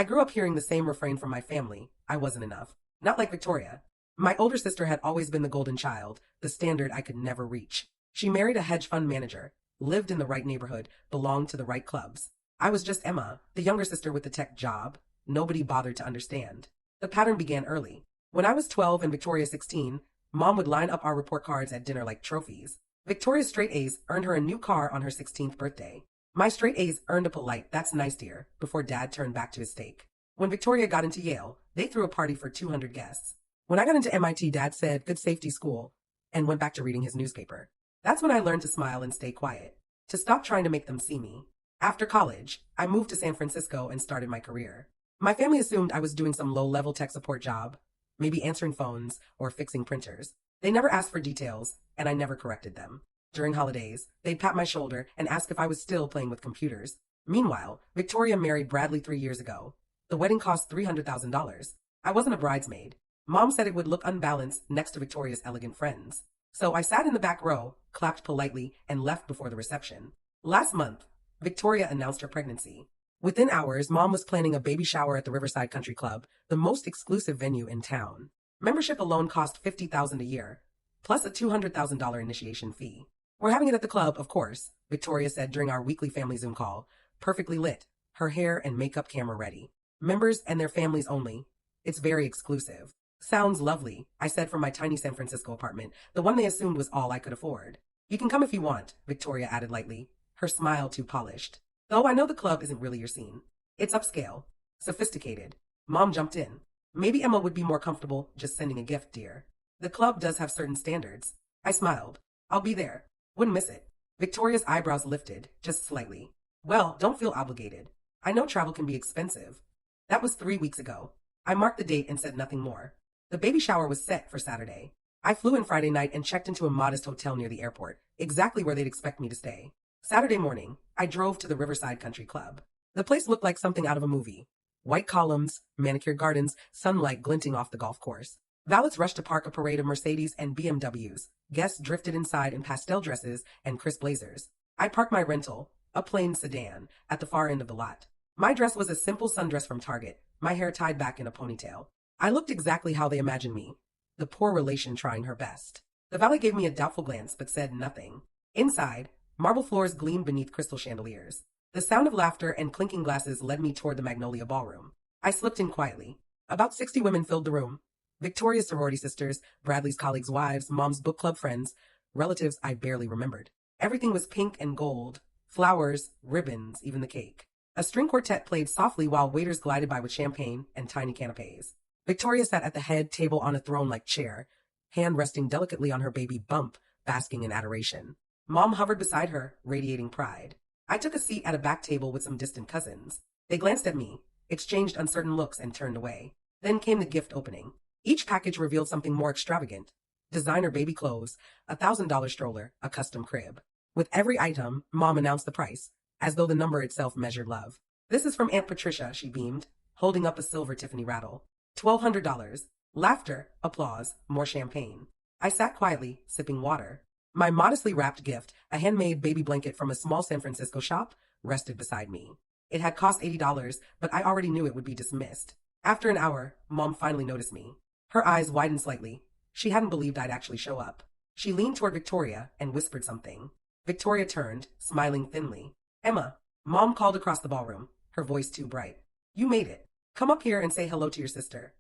I grew up hearing the same refrain from my family. I wasn't enough. Not like Victoria. My older sister had always been the golden child, the standard I could never reach. She married a hedge fund manager, lived in the right neighborhood, belonged to the right clubs. I was just Emma, the younger sister with the tech job. Nobody bothered to understand. The pattern began early. When I was 12 and Victoria 16, Mom would line up our report cards at dinner like trophies. Victoria's straight A's earned her a new car on her 16th birthday. My straight A's earned a polite, "That's nice, dear," before Dad turned back to his steak. When Victoria got into Yale, they threw a party for 200 guests. When I got into MIT, Dad said, "Good safety school," and went back to reading his newspaper. That's when I learned to smile and stay quiet, to stop trying to make them see me. After college, I moved to San Francisco and started my career. My family assumed I was doing some low-level tech support job, maybe answering phones or fixing printers. They never asked for details, and I never corrected them. During holidays, they'd pat my shoulder and ask if I was still playing with computers. Meanwhile, Victoria married Bradley 3 years ago. The wedding cost $300,000. I wasn't a bridesmaid. Mom said it would look unbalanced next to Victoria's elegant friends. So I sat in the back row, clapped politely, and left before the reception. Last month, Victoria announced her pregnancy. Within hours, Mom was planning a baby shower at the Riverside Country Club, the most exclusive venue in town. Membership alone cost $50,000 a year, plus a $200,000 initiation fee. "We're having it at the club, of course," Victoria said during our weekly family Zoom call, perfectly lit, her hair and makeup camera ready. "Members and their families only. It's very exclusive." "Sounds lovely," I said from my tiny San Francisco apartment, the one they assumed was all I could afford. "You can come if you want," Victoria added lightly, her smile too polished. "Though I know the club isn't really your scene. It's upscale, sophisticated." Mom jumped in. "Maybe Emma would be more comfortable just sending a gift, dear. The club does have certain standards." I smiled. "I'll be there. Wouldn't miss it." Victoria's eyebrows lifted, just slightly. "Well, don't feel obligated. I know travel can be expensive." That was 3 weeks ago. I marked the date and said nothing more. The baby shower was set for Saturday. I flew in Friday night and checked into a modest hotel near the airport, exactly where they'd expect me to stay. Saturday morning, I drove to the Riverside Country Club. The place looked like something out of a movie. White columns, manicured gardens, sunlight glinting off the golf course. Valets rushed to park a parade of Mercedes and BMWs. Guests drifted inside in pastel dresses and crisp blazers. I parked my rental, a plain sedan, at the far end of the lot. My dress was a simple sundress from Target, my hair tied back in a ponytail. I looked exactly how they imagined me, the poor relation trying her best. The valet gave me a doubtful glance but said nothing. Inside, marble floors gleamed beneath crystal chandeliers. The sound of laughter and clinking glasses led me toward the Magnolia Ballroom. I slipped in quietly. About 60 women filled the room. Victoria's sorority sisters, Bradley's colleagues' wives, Mom's book club friends, relatives I barely remembered. Everything was pink and gold. Flowers, ribbons, even the cake. A string quartet played softly while waiters glided by with champagne and tiny canapes. Victoria sat at the head table on a throne-like chair, hand resting delicately on her baby bump, basking in adoration. Mom hovered beside her, radiating pride. I took a seat at a back table with some distant cousins. They glanced at me, exchanged uncertain looks, and turned away. Then came the gift opening. Each package revealed something more extravagant. Designer baby clothes, a $1,000 stroller, a custom crib. With every item, Mom announced the price, as though the number itself measured love. "This is from Aunt Patricia," she beamed, holding up a silver Tiffany rattle. $1,200. Laughter, applause, more champagne. I sat quietly, sipping water. My modestly wrapped gift, a handmade baby blanket from a small San Francisco shop, rested beside me. It had cost $80, but I already knew it would be dismissed. After an hour, Mom finally noticed me. Her eyes widened slightly. She hadn't believed I'd actually show up. She leaned toward Victoria and whispered something. Victoria turned, smiling thinly. "Emma," Mom called across the ballroom, her voice too bright. "You made it. Come up here and say hello to your sister."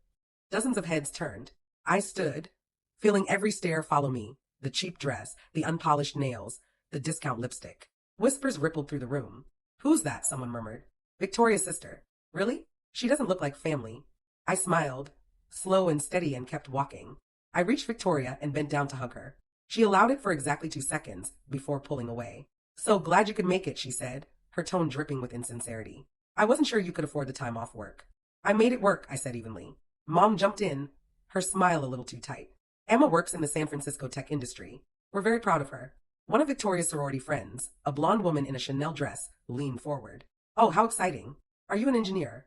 Dozens of heads turned. I stood, feeling every stare follow me. The cheap dress, the unpolished nails, the discount lipstick. Whispers rippled through the room. "Who's that?" someone murmured. "Victoria's sister." "Really? She doesn't look like family." I smiled, slow and steady, and kept walking. I reached Victoria and bent down to hug her. She allowed it for exactly 2 seconds before pulling away. "So glad you could make it," she said, her tone dripping with insincerity. "I wasn't sure you could afford the time off work." "I made it work," I said evenly. Mom jumped in, her smile a little too tight. "Emma works in the San Francisco tech industry. We're very proud of her." One of Victoria's sorority friends, a blonde woman in a Chanel dress, leaned forward. "Oh, how exciting. Are you an engineer?"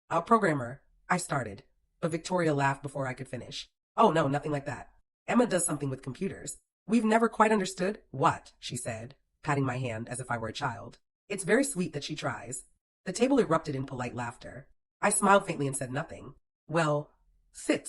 "A programmer," I started, but Victoria laughed before I could finish. "Oh no, nothing like that. Emma does something with computers." "We've never quite understood." "What?" she said, patting my hand as if I were a child. "It's very sweet that she tries." The table erupted in polite laughter. I smiled faintly and said nothing. Well, sit,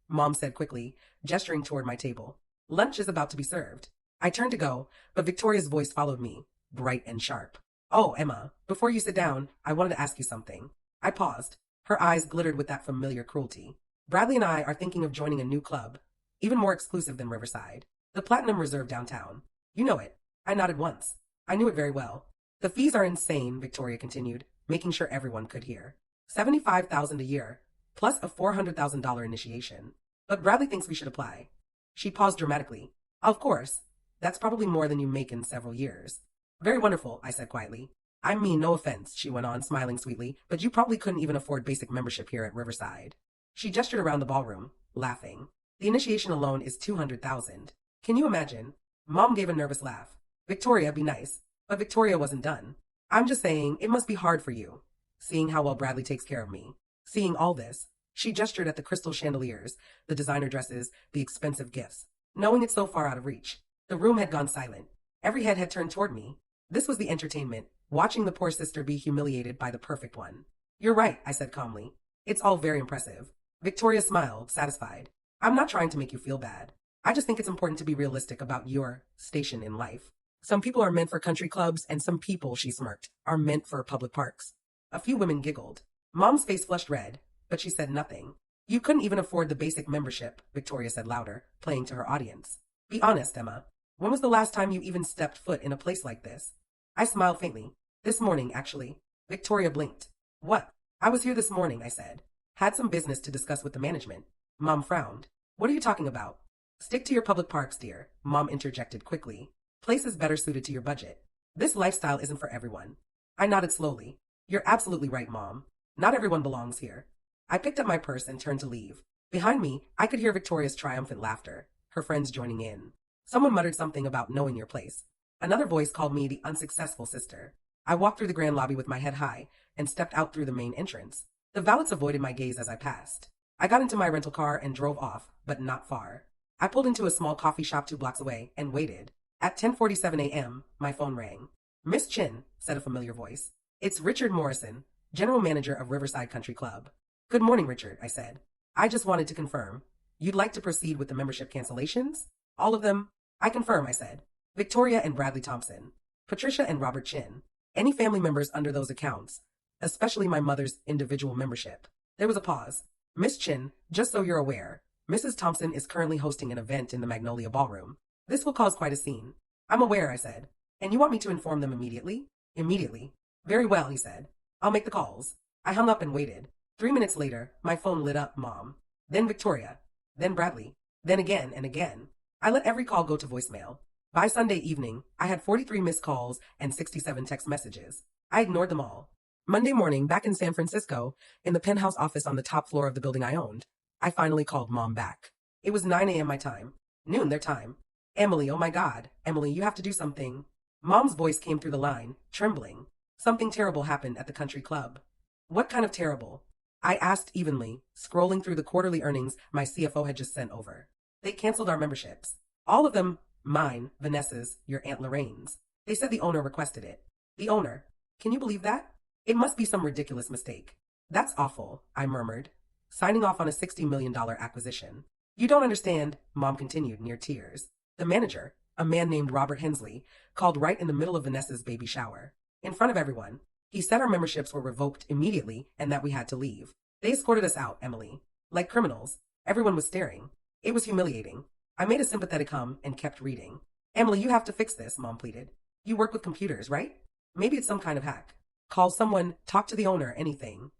Mom said quickly, gesturing toward my table. Lunch is about to be served. I turned to go, but Victoria's voice followed me, bright and sharp. Oh, Emma, before you sit down, I wanted to ask you something. I paused. Her eyes glittered with that familiar cruelty. Bradley and I are thinking of joining a new club, even more exclusive than Riverside. The Platinum Reserve downtown. You know it. I nodded once. I knew it very well. The fees are insane, Victoria continued, making sure everyone could hear. $75,000 a year, plus a $400,000 initiation. But Bradley thinks we should apply. She paused dramatically. Of course. That's probably more than you make in several years. Very wonderful, I said quietly. I mean, no offense, she went on, smiling sweetly, but you probably couldn't even afford basic membership here at Riverside. She gestured around the ballroom, laughing. The initiation alone is $200,000. Can you imagine? Mom gave a nervous laugh. Victoria, be nice. But Victoria wasn't done. I'm just saying, it must be hard for you. Seeing how well Bradley takes care of me. Seeing all this. She gestured at the crystal chandeliers, the designer dresses, the expensive gifts. Knowing it so far out of reach. The room had gone silent. Every head had turned toward me. This was the entertainment, watching the poor sister be humiliated by the perfect one. You're right, I said calmly. It's all very impressive. Victoria smiled, satisfied. I'm not trying to make you feel bad. I just think it's important to be realistic about your station in life. Some people are meant for country clubs, and some people, she smirked, are meant for public parks. A few women giggled. Mom's face flushed red, but she said nothing. You couldn't even afford the basic membership, Victoria said louder, playing to her audience. Be honest, Emma. When was the last time you even stepped foot in a place like this? I smiled faintly. This morning, actually. Victoria blinked. What? I was here this morning, I said. Had some business to discuss with the management. Mom frowned. What are you talking about? Stick to your public parks, dear, Mom interjected quickly. Places better suited to your budget. This lifestyle isn't for everyone. I nodded slowly. You're absolutely right, Mom. Not everyone belongs here. I picked up my purse and turned to leave. Behind me, I could hear Victoria's triumphant laughter, her friends joining in. Someone muttered something about knowing your place. Another voice called me the unsuccessful sister. I walked through the grand lobby with my head high and stepped out through the main entrance. The valets avoided my gaze as I passed. I got into my rental car and drove off, but not far. I pulled into a small coffee shop 2 blocks away and waited. At 10:47 a.m., my phone rang. Miss Chin, said a familiar voice. It's Richard Morrison, general manager of Riverside Country Club. Good morning, Richard, I said. I just wanted to confirm. You'd like to proceed with the membership cancellations? All of them? I confirm, I said. Victoria and Bradley Thompson. Patricia and Robert Chin. Any family members under those accounts, especially my mother's individual membership. There was a pause. Miss Chin, just so you're aware, Mrs. Thompson is currently hosting an event in the Magnolia Ballroom. This will cause quite a scene. I'm aware, I said. And you want me to inform them immediately? Immediately. Very well, he said. I'll make the calls. I hung up and waited. 3 minutes later, my phone lit up, Mom. Then Victoria. Then Bradley. Then again and again. I let every call go to voicemail. By Sunday evening, I had 43 missed calls and 67 text messages. I ignored them all. Monday morning, back in San Francisco, in the penthouse office on the top floor of the building I owned, I finally called Mom back. It was 9 a.m. my time. Noon their time. Emily, oh my God. Emily, you have to do something. Mom's voice came through the line, trembling. Something terrible happened at the country club. What kind of terrible? I asked evenly, scrolling through the quarterly earnings my CFO had just sent over. They canceled our memberships. All of them. Mine, Vanessa's, your Aunt Lorraine's. They said the owner requested it. The owner? Can you believe that? It must be some ridiculous mistake. That's awful, I murmured, signing off on a $60 million acquisition. You don't understand, Mom continued, near tears. The manager, a man named Robert Hensley, called right in the middle of Vanessa's baby shower. In front of everyone. He said our memberships were revoked immediately and that we had to leave. They escorted us out, Emily. Like criminals. Everyone was staring. It was humiliating. I made a sympathetic hum and kept reading. Emily, you have to fix this, Mom pleaded. You work with computers, right? Maybe it's some kind of hack. Call someone, talk to the owner, anything.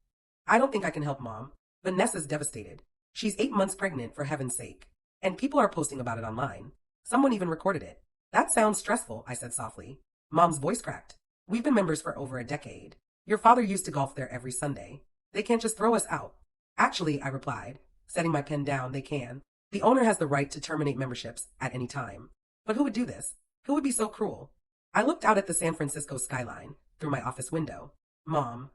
I don't think I can help, Mom. Vanessa's devastated. She's 8 months pregnant, for heaven's sake. And people are posting about it online. Someone even recorded it. That sounds stressful, I said softly. Mom's voice cracked. We've been members for over a decade. Your father used to golf there every Sunday. They can't just throw us out. Actually, I replied, setting my pen down, they can. The owner has the right to terminate memberships at any time. But who would do this? Who would be so cruel? I looked out at the San Francisco skyline through my office window. Mom,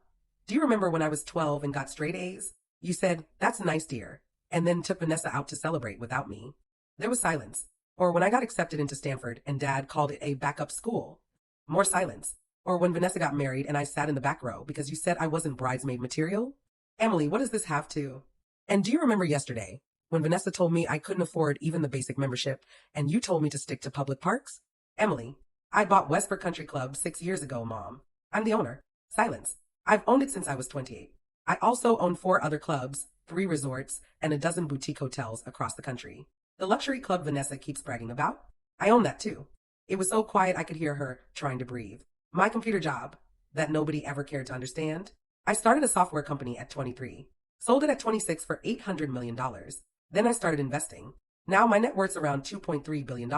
do you remember when I was 12 and got straight A's? You said, that's nice, dear, and then took Vanessa out to celebrate without me. There was silence. Or when I got accepted into Stanford and Dad called it a backup school. More silence. Or when Vanessa got married and I sat in the back row because you said I wasn't bridesmaid material. Emily, what does this have to? And do you remember yesterday when Vanessa told me I couldn't afford even the basic membership and you told me to stick to public parks? Emily, I bought Westbrook Country Club 6 years ago, Mom. I'm the owner. Silence. I've owned it since I was 28. I also own 4 other clubs, 3 resorts, and a dozen boutique hotels across the country. The luxury club Vanessa keeps bragging about? I own that too. It was so quiet I could hear her trying to breathe. My computer job, that nobody ever cared to understand. I started a software company at 23, sold it at 26 for $800 million. Then I started investing. Now my net worth's around $2.3 billion.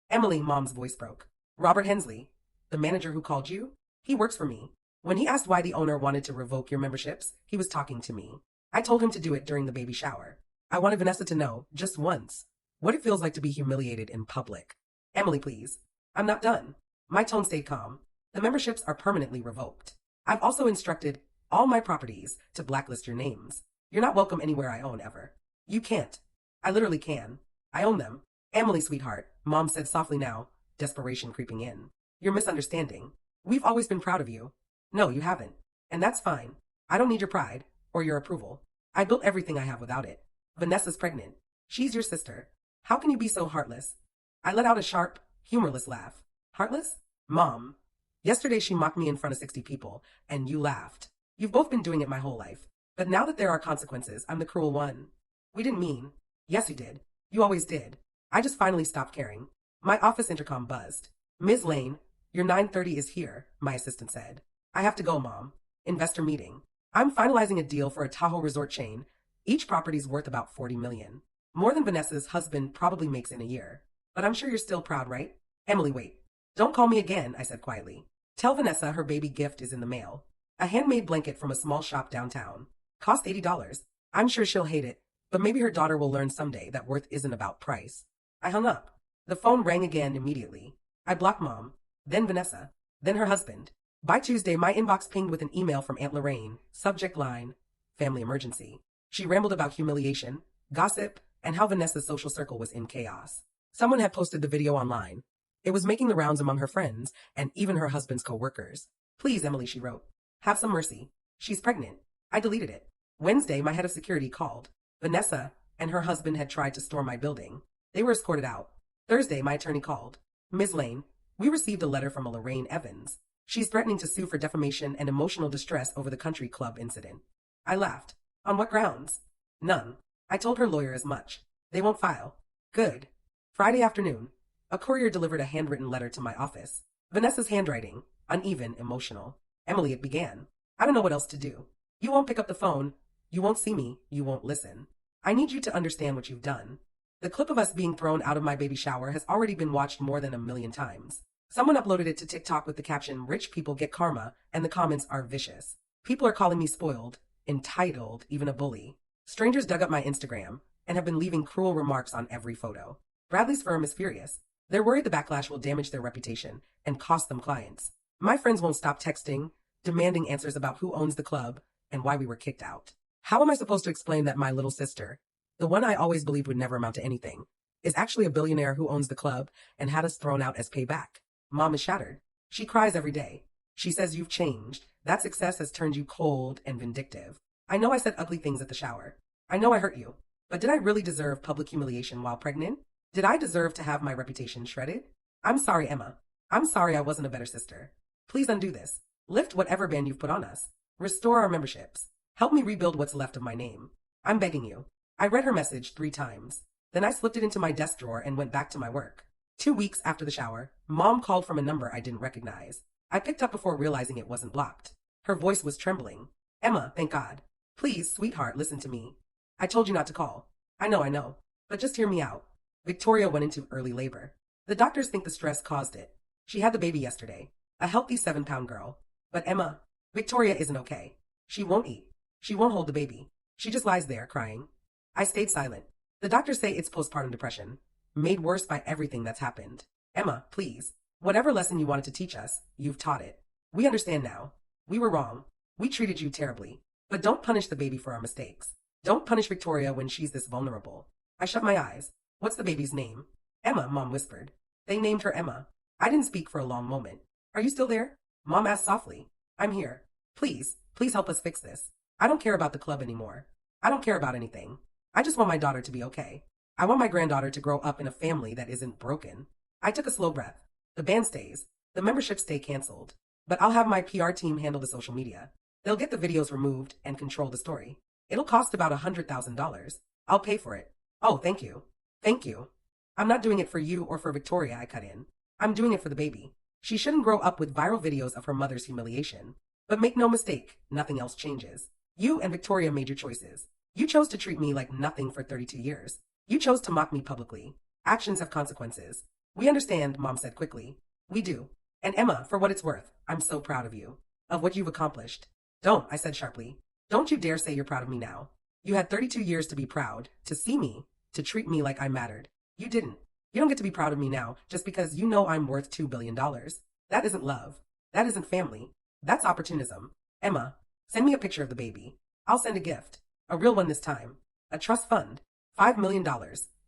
Emily, Mom's voice broke. Robert Hensley, the manager who called you, he works for me. When he asked why the owner wanted to revoke your memberships, he was talking to me. I told him to do it during the baby shower. I wanted Vanessa to know, just once, what it feels like to be humiliated in public. Emily, please. I'm not done. My tone stayed calm. The memberships are permanently revoked. I've also instructed all my properties to blacklist your names. You're not welcome anywhere I own ever. You can't. I literally can. I own them. Emily, sweetheart, Mom said softly now, desperation creeping in. You're misunderstanding. We've always been proud of you. No, you haven't. And that's fine. I don't need your pride or your approval. I built everything I have without it. Vanessa's pregnant. She's your sister. How can you be so heartless? I let out a sharp, humorless laugh. Heartless? Mom. Yesterday she mocked me in front of 60 people, and you laughed. You've both been doing it my whole life. But now that there are consequences, I'm the cruel one. We didn't mean. Yes, you did. You always did. I just finally stopped caring. My office intercom buzzed. Ms. Lane, your 9:30 is here, my assistant said. I have to go, Mom. Investor meeting. I'm finalizing a deal for a Tahoe resort chain. Each property's worth about $40 million. More than Vanessa's husband probably makes in a year. But I'm sure you're still proud, right? Emily, wait. Don't call me again, I said quietly. Tell Vanessa her baby gift is in the mail. A handmade blanket from a small shop downtown. Cost $80. I'm sure she'll hate it, but maybe her daughter will learn someday that worth isn't about price. I hung up. The phone rang again immediately. I blocked Mom, then Vanessa, then her husband. By Tuesday, my inbox pinged with an email from Aunt Lorraine. Subject line, family emergency. She rambled about humiliation, gossip, and how Vanessa's social circle was in chaos. Someone had posted the video online. It was making the rounds among her friends and even her husband's co-workers. Please, Emily, she wrote. Have some mercy. She's pregnant. I deleted it. Wednesday, my head of security called. Vanessa and her husband had tried to storm my building. They were escorted out. Thursday, my attorney called. Ms. Lane, we received a letter from a Lorraine Evans. She's threatening to sue for defamation and emotional distress over the country club incident. I laughed. On what grounds? None. I told her lawyer as much. They won't file. Good. Friday afternoon, a courier delivered a handwritten letter to my office. Vanessa's handwriting, uneven, emotional. Emily, it began. I don't know what else to do. You won't pick up the phone. You won't see me. You won't listen. I need you to understand what you've done. The clip of us being thrown out of my baby shower has already been watched more than 1 million times. Someone uploaded it to TikTok with the caption, "Rich people get karma," and the comments are vicious. People are calling me spoiled, entitled, even a bully. Strangers dug up my Instagram and have been leaving cruel remarks on every photo. Bradley's firm is furious. They're worried the backlash will damage their reputation and cost them clients. My friends won't stop texting, demanding answers about who owns the club and why we were kicked out. How am I supposed to explain that my little sister, the one I always believed would never amount to anything, is actually a billionaire who owns the club and had us thrown out as payback? Mom is shattered. She cries every day. She says you've changed. That success has turned you cold and vindictive. I know I said ugly things at the shower. I know I hurt you. But did I really deserve public humiliation while pregnant? Did I deserve to have my reputation shredded? I'm sorry, Emma. I'm sorry I wasn't a better sister. Please undo this. Lift whatever ban you've put on us. Restore our memberships. Help me rebuild what's left of my name. I'm begging you. I read her message 3 times. Then I slipped it into my desk drawer and went back to my work. 2 weeks after the shower, Mom called from a number I didn't recognize. I picked up before realizing it wasn't blocked. Her voice was trembling. Emma, thank God. Please, sweetheart, listen to me. I told you not to call. I know. But just hear me out. Victoria went into early labor. The doctors think the stress caused it. She had the baby yesterday. A healthy 7-pound girl. But Emma, Victoria isn't okay. She won't eat. She won't hold the baby. She just lies there, crying. I stayed silent. The doctors say it's postpartum depression, made worse by everything that's happened. Emma, please. Whatever lesson you wanted to teach us, you've taught it. We understand now. We were wrong. We treated you terribly. But don't punish the baby for our mistakes. Don't punish Victoria when she's this vulnerable. I shut my eyes. What's the baby's name? Emma, Mom whispered. They named her Emma. I didn't speak for a long moment. Are you still there? Mom asked softly. I'm here. Please help us fix this. I don't care about the club anymore. I don't care about anything. I just want my daughter to be okay. I want my granddaughter to grow up in a family that isn't broken. I took a slow breath. The band stays. The memberships stay canceled. But I'll have my PR team handle the social media. They'll get the videos removed and control the story. It'll cost about $100,000. I'll pay for it. Oh, thank you. Thank you. I'm not doing it for you or for Victoria, I cut in. I'm doing it for the baby. She shouldn't grow up with viral videos of her mother's humiliation. But make no mistake, nothing else changes. You and Victoria made your choices. You chose to treat me like nothing for 32 years. You chose to mock me publicly. Actions have consequences. We understand, Mom said quickly. We do. And Emma, for what it's worth, I'm so proud of you. Of what you've accomplished. Don't, I said sharply. Don't you dare say you're proud of me now. You had 32 years to be proud, to see me, to treat me like I mattered. You didn't. You don't get to be proud of me now just because you know I'm worth $2 billion. That isn't love. That isn't family. That's opportunism. Emma, send me a picture of the baby. I'll send a gift. A real one this time. A trust fund. $5 million.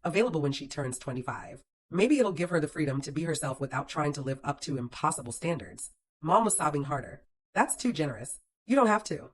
Available when she turns 25. Maybe it'll give her the freedom to be herself without trying to live up to impossible standards. Mom was sobbing harder. That's too generous. You don't have to.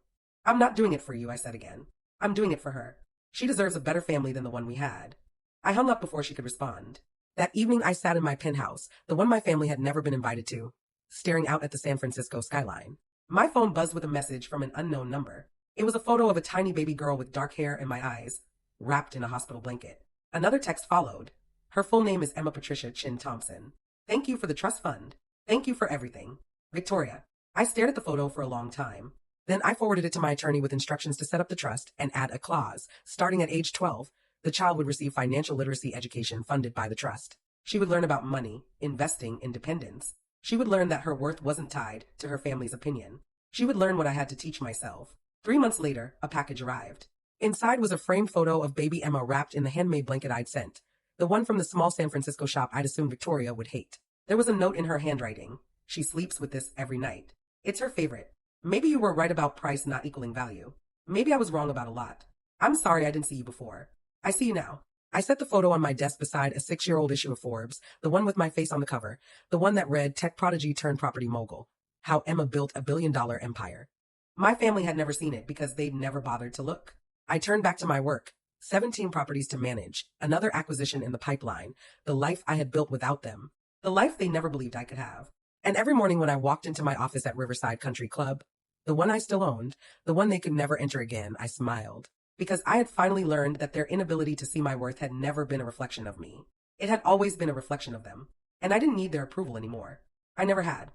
I'm not doing it for you, I said again. I'm doing it for her. She deserves a better family than the one we had. I hung up before she could respond. That evening I sat in my penthouse, the one my family had never been invited to, staring out at the San Francisco skyline. My phone buzzed with a message from an unknown number. It was a photo of a tiny baby girl with dark hair and my eyes, wrapped in a hospital blanket. Another text followed. Her full name is Emma Patricia Chin Thompson. Thank you for the trust fund. Thank you for everything. Victoria. I stared at the photo for a long time. Then I forwarded it to my attorney with instructions to set up the trust and add a clause. Starting at age 12, the child would receive financial literacy education funded by the trust. She would learn about money, investing, independence. She would learn that her worth wasn't tied to her family's opinion. She would learn what I had to teach myself. 3 months later, a package arrived. Inside was a framed photo of baby Emma wrapped in the handmade blanket I'd sent. The one from the small San Francisco shop I'd assumed Victoria would hate. There was a note in her handwriting. She sleeps with this every night. It's her favorite. Maybe you were right about price not equaling value. Maybe I was wrong about a lot. I'm sorry I didn't see you before. I see you now. I set the photo on my desk beside a 6-year-old issue of Forbes, the one with my face on the cover, the one that read Tech Prodigy Turned Property Mogul, How Emma Built a Billion-Dollar Empire. My family had never seen it because they'd never bothered to look. I turned back to my work. 17 properties to manage, another acquisition in the pipeline, the life I had built without them, the life they never believed I could have. And every morning when I walked into my office at Riverside Country Club, the one I still owned, the one they could never enter again, I smiled. Because I had finally learned that their inability to see my worth had never been a reflection of me. It had always been a reflection of them. And I didn't need their approval anymore. I never had.